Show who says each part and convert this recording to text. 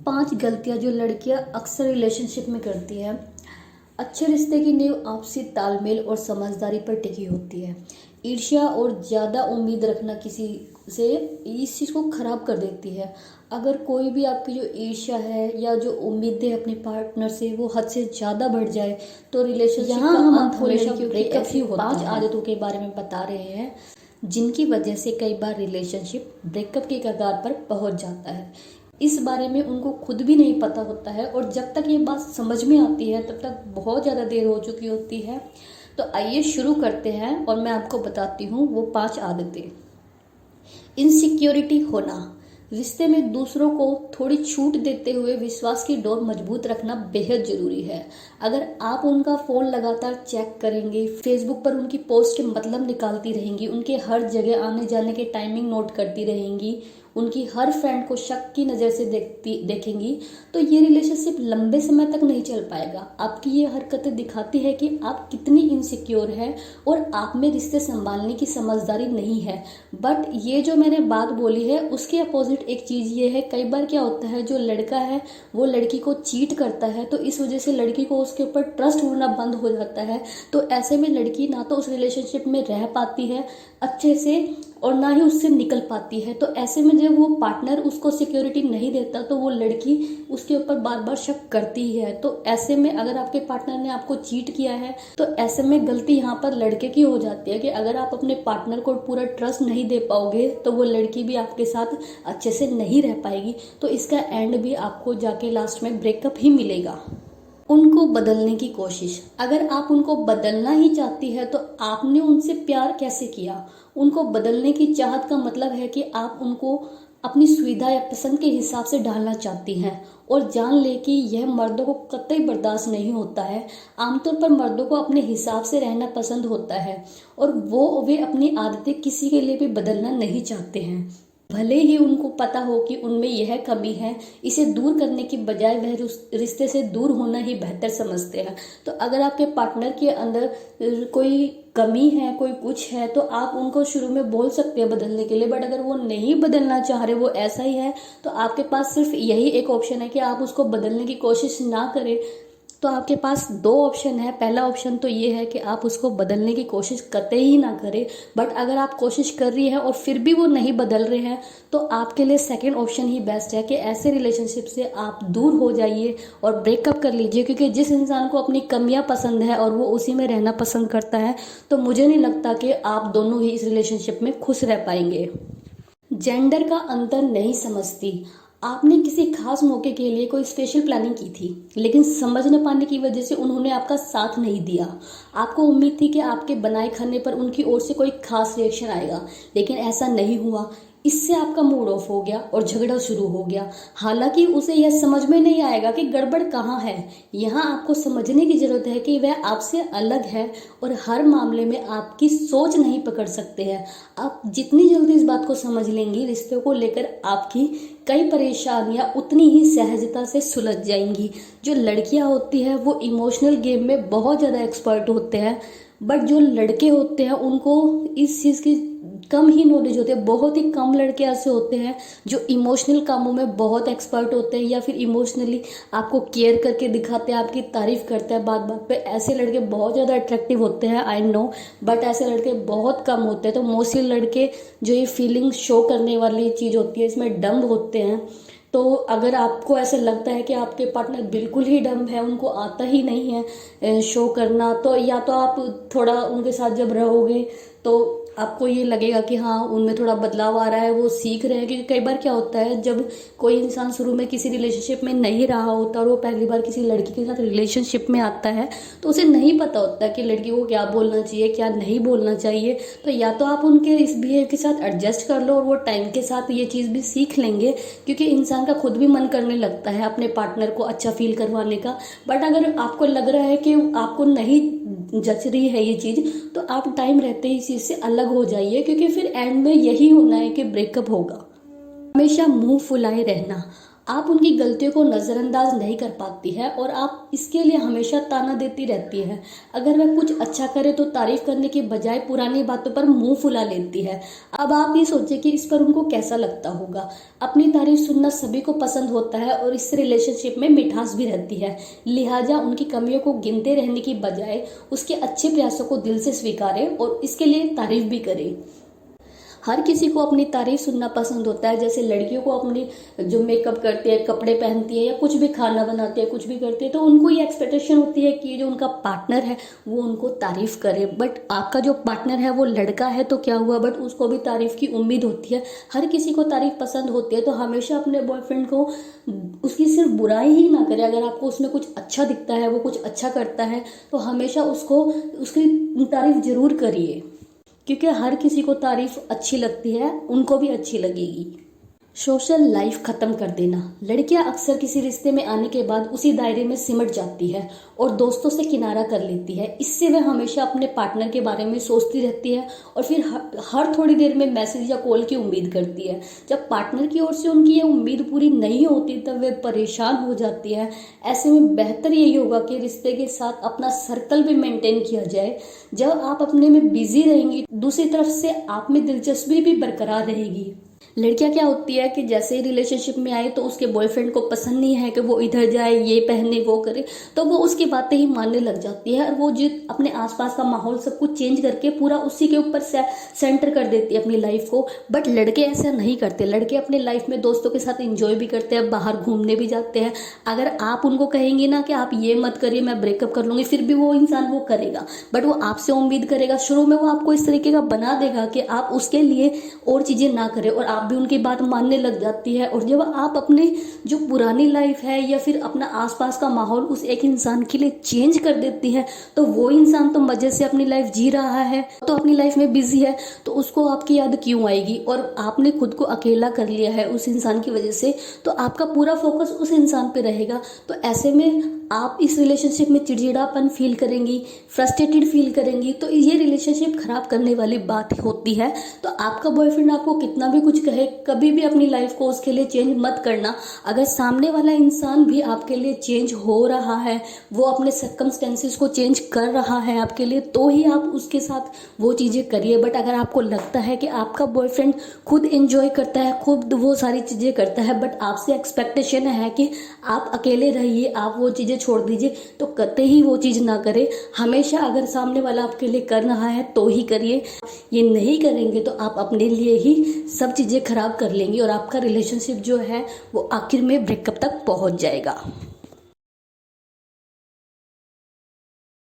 Speaker 1: 5 गलतियां जो लड़कियां अक्सर रिलेशनशिप में करती हैं। अच्छे रिश्ते की नींव आपसी तालमेल और समझदारी पर टिकी होती है। ईर्ष्या और ज़्यादा उम्मीद रखना किसी से इस चीज़ को ख़राब कर देती है। अगर कोई भी आपकी जो ईर्ष्या है या जो उम्मीदें अपने पार्टनर से वो हद से ज़्यादा बढ़ जाए तो रिलेशनशिप का
Speaker 2: हम
Speaker 1: अंत
Speaker 2: आपको
Speaker 1: हमेशा
Speaker 2: लड़कियों की
Speaker 1: ब्रेकअप ही
Speaker 2: ऐसी
Speaker 1: होता है।
Speaker 2: 5
Speaker 1: आदतों के बारे में बता रहे हैं जिनकी वजह से कई बार रिलेशनशिप ब्रेकअप के कगार पर पहुंच जाता है। इस बारे में उनको खुद भी नहीं पता होता है और जब तक ये बात समझ में आती है तब तक बहुत ज़्यादा देर हो चुकी होती है। तो आइए शुरू करते हैं और मैं आपको बताती हूँ वो 5 आदतें। इनसिक्योरिटी होना, रिश्ते में दूसरों को थोड़ी छूट देते हुए विश्वास की डोर मजबूत रखना बेहद जरूरी है। अगर आप उनका फ़ोन लगातार चेक करेंगे, फेसबुक पर उनकी पोस्ट के मतलब निकालती रहेंगी, उनके हर जगह आने जाने के टाइमिंग नोट करती रहेंगी, उनकी हर फ्रेंड को शक की नज़र से देखेंगी, तो ये रिलेशनशिप लंबे समय तक नहीं चल पाएगा। आपकी ये हरकतें दिखाती है कि आप कितनी इनसिक्योर है और आप में रिश्ते संभालने की समझदारी नहीं है। बट ये जो मैंने बात बोली है उसके अपोजिट एक चीज़ ये है, कई बार क्या होता है जो लड़का है वो लड़की को चीट करता है तो इस वजह से लड़की को उसके ऊपर ट्रस्ट होना बंद हो जाता है। तो ऐसे में लड़की ना तो उस रिलेशनशिप में रह पाती है अच्छे से और ना ही उससे निकल पाती है। तो ऐसे में जब वो पार्टनर उसको सिक्योरिटी नहीं देता तो वो लड़की उसके ऊपर बार बार शक करती ही है। तो ऐसे में अगर आपके पार्टनर ने आपको चीट किया है तो ऐसे में गलती यहाँ पर लड़के की हो जाती है कि अगर आप अपने पार्टनर को पूरा ट्रस्ट नहीं दे पाओगे तो वो लड़की भी आपके साथ अच्छे से नहीं रह पाएगी। तो इसका एंड भी आपको जाके लास्ट में ब्रेकअप ही मिलेगा। उनको बदलने की कोशिश, अगर आप उनको बदलना ही चाहती है तो आपने उनसे प्यार कैसे किया। उनको बदलने की चाहत का मतलब है कि आप उनको अपनी सुविधा या पसंद के हिसाब से ढालना चाहती हैं और जान ले कि यह मर्दों को कतई बर्दाश्त नहीं होता है। आमतौर पर मर्दों को अपने हिसाब से रहना पसंद होता है और वे अपनी आदतें किसी के लिए भी बदलना नहीं चाहते हैं, भले ही उनको पता हो कि उनमें यह कमी है। इसे दूर करने की बजाय वह रिश्ते से दूर होना ही बेहतर समझते हैं। तो अगर आपके पार्टनर के अंदर कोई कमी है, कोई कुछ है, तो आप उनको शुरू में बोल सकते हैं बदलने के लिए। बट अगर वो नहीं बदलना चाह रहे, वो ऐसा ही है, तो आपके पास सिर्फ यही एक ऑप्शन है कि आप उसको बदलने की कोशिश ना करें। तो आपके पास 2 ऑप्शन है। पहला ऑप्शन तो ये है कि आप उसको बदलने की कोशिश कतई ही ना करें। बट अगर आप कोशिश कर रही है और फिर भी वो नहीं बदल रहे हैं तो आपके लिए सेकंड ऑप्शन ही बेस्ट है कि ऐसे रिलेशनशिप से आप दूर हो जाइए और ब्रेकअप कर लीजिए। क्योंकि जिस इंसान को अपनी कमियां पसंद है और वो उसी में रहना पसंद करता है तो मुझे नहीं लगता कि आप दोनों ही इस रिलेशनशिप में खुश रह पाएंगे। जेंडर का अंतर नहीं समझती, आपने किसी खास मौके के लिए कोई स्पेशल प्लानिंग की थी लेकिन समझ न पाने की वजह से उन्होंने आपका साथ नहीं दिया। आपको उम्मीद थी कि आपके बनाए खाने पर उनकी ओर से कोई खास रिएक्शन आएगा लेकिन ऐसा नहीं हुआ। इससे आपका मूड ऑफ हो गया और झगड़ा शुरू हो गया। हालांकि उसे यह समझ में नहीं आएगा कि गड़बड़ कहाँ है। यहाँ आपको समझने की जरूरत है कि वह आपसे अलग है और हर मामले में आपकी सोच नहीं पकड़ सकते हैं। आप जितनी जल्दी इस बात को समझ लेंगी, रिश्ते को लेकर आपकी कई परेशानियां उतनी ही सहजता से सुलझ जाएंगी। जो लड़कियां होती हैं वो इमोशनल गेम में बहुत ज़्यादा एक्सपर्ट होते हैं, बट जो लड़के होते हैं उनको इस चीज़ की कम ही नॉलेज होती है। बहुत ही कम लड़के ऐसे होते हैं जो इमोशनल कामों में बहुत एक्सपर्ट होते हैं या फिर इमोशनली आपको केयर करके दिखाते हैं, आपकी तारीफ करते हैं बात बात पे। ऐसे लड़के बहुत ज़्यादा अट्रैक्टिव होते हैं, आई नो, बट ऐसे लड़के बहुत कम होते हैं। तो मोस्टली लड़के जो ये फीलिंग शो करने वाली चीज़ होती है इसमें डम्ब होते हैं। तो अगर आपको ऐसा लगता है कि आपके पार्टनर बिल्कुल ही डम्ब है, उनको आता ही नहीं है शो करना, तो या तो आप थोड़ा उनके साथ जब रहोगे तो आपको ये लगेगा कि हाँ उनमें थोड़ा बदलाव आ रहा है, वो सीख रहे हैं। क्योंकि कई बार क्या होता है जब कोई इंसान शुरू में किसी रिलेशनशिप में नहीं रहा होता और वो पहली बार किसी लड़की के साथ रिलेशनशिप में आता है तो उसे नहीं पता होता कि लड़की को क्या बोलना चाहिए क्या नहीं बोलना चाहिए। तो या तो आप उनके इस बिहेव के साथ एडजस्ट कर लो और वो टाइम के साथ ये चीज़ भी सीख लेंगे, क्योंकि इंसान का खुद भी मन करने लगता है अपने पार्टनर को अच्छा फील करवाने का। बट अगर आपको लग रहा है कि आपको नहीं जच रही है ये चीज़ तो आप टाइम रहते ही इस चीज़ से अलग हो जाइए, क्योंकि फिर एंड में यही होना है कि ब्रेकअप होगा। हमेशा मुंह फुलाए रहना, आप उनकी गलतियों को नज़रअंदाज नहीं कर पाती है और आप इसके लिए हमेशा ताना देती रहती है। अगर वह कुछ अच्छा करे तो तारीफ करने के बजाय पुरानी बातों पर मुंह फुला लेती है। अब आप ये सोचें कि इस पर उनको कैसा लगता होगा। अपनी तारीफ सुनना सभी को पसंद होता है और इससे रिलेशनशिप में मिठास भी रहती है। लिहाजा उनकी कमियों को गिनते रहने की बजाय उसके अच्छे प्रयासों को दिल से स्वीकारें और इसके लिए तारीफ भी करें। हर किसी को अपनी तारीफ सुनना पसंद होता है। जैसे लड़कियों को अपनी जो मेकअप करती है, कपड़े पहनती है या कुछ भी खाना बनाती है, कुछ भी करती है, तो उनको ये एक्सपेक्टेशन होती है कि जो उनका पार्टनर है वो उनको तारीफ करे। बट आपका जो पार्टनर है वो लड़का है तो क्या हुआ, बट उसको भी तारीफ की उम्मीद होती है। हर किसी को तारीफ पसंद होती है, तो हमेशा अपने बॉयफ्रेंड को उसकी सिर्फ बुराई ही ना करे। अगर आपको उसमें कुछ अच्छा दिखता है, वो कुछ अच्छा करता है, तो हमेशा उसको उसकी तारीफ जरूर करिए, क्योंकि हर किसी को तारीफ अच्छी लगती है, उनको भी अच्छी लगेगी। सोशल लाइफ खत्म कर देना। लड़कियां अक्सर किसी रिश्ते में आने के बाद उसी दायरे में सिमट जाती है और दोस्तों से किनारा कर लेती है। इससे वह हमेशा अपने पार्टनर के बारे में सोचती रहती है और फिर हर थोड़ी देर में मैसेज या कॉल की उम्मीद करती है। जब पार्टनर की ओर से उनकी यह उम्मीद पूरी नहीं होती तब वे परेशान हो जाती है। ऐसे में बेहतर यही होगा कि रिश्ते के साथ अपना सर्कल भी मेंटेन किया जाए। जब आप अपने में बिजी रहेंगी, दूसरी तरफ से आप में दिलचस्पी भी बरकरार रहेगी। लड़कियां क्या होती है कि जैसे ही रिलेशनशिप में आए तो उसके बॉयफ्रेंड को पसंद नहीं है कि वो इधर जाए, ये पहने, वो करे, तो वो उसकी बातें ही मानने लग जाती है और वो जो अपने आसपास का माहौल सब कुछ चेंज करके पूरा उसी के ऊपर सेंटर कर देती है अपनी लाइफ को। बट लड़के ऐसा नहीं करते। लड़के अपने लाइफ में दोस्तों के साथ इंजॉय भी करते हैं, बाहर घूमने भी जाते हैं। अगर आप उनको कहेंगे ना कि आप ये मत करिए, मैं ब्रेकअप कर लूंगी, फिर भी वो इंसान वो करेगा। बट वो आपसे उम्मीद करेगा, शुरू में वो आपको इस तरीके का बना देगा कि आप उसके लिए और चीजें ना करें और आप भी उनकी बात मानने लग जाती है। और जब आप अपने जो पुरानी लाइफ है या फिर अपना आसपास का माहौल उस एक इंसान के लिए चेंज कर देती है, तो वो इंसान तो मजे से अपनी लाइफ जी रहा है, तो अपनी लाइफ में बिजी है, तो उसको आपकी याद क्यों आएगी। और आपने खुद को अकेला कर लिया है उस इंसान की वजह से, तो आपका पूरा फोकस उस इंसान पे रहेगा। तो ऐसे में आप इस रिलेशनशिप में चिड़चिड़ापन फील करेंगी, फ्रस्ट्रेटेड फील करेंगी, तो ये रिलेशनशिप खराब करने वाली बात होती है। तो आपका बॉयफ्रेंड आपको कितना भी कुछ कहे, कभी भी अपनी लाइफ को उसके लिए चेंज मत करना। अगर सामने वाला इंसान भी आपके लिए चेंज हो रहा है, वो अपने सर्कमस्टेंसेस को चेंज कर रहा है आपके लिए, तो ही आप उसके साथ वो चीज़ें करिए। बट अगर आपको लगता है कि आपका बॉयफ्रेंड खुद एंजॉय करता है, खुद वो सारी चीज़ें करता है, बट आपसे एक्सपेक्टेशन है कि आप अकेले रहिए, आप वो चीज़ें छोड़ दीजिए, तो कतई ही वो चीज़ ना करें। हमेशा अगर सामने वाला आपके लिए कर रहा है तो ही करिए। ये नहीं करेंगे तो आप अपने लिए ही सब चीज़ें खराब कर लेंगी और आपका रिलेशनशिप जो है वो आखिर में ब्रेकअप तक पहुंच जाएगा।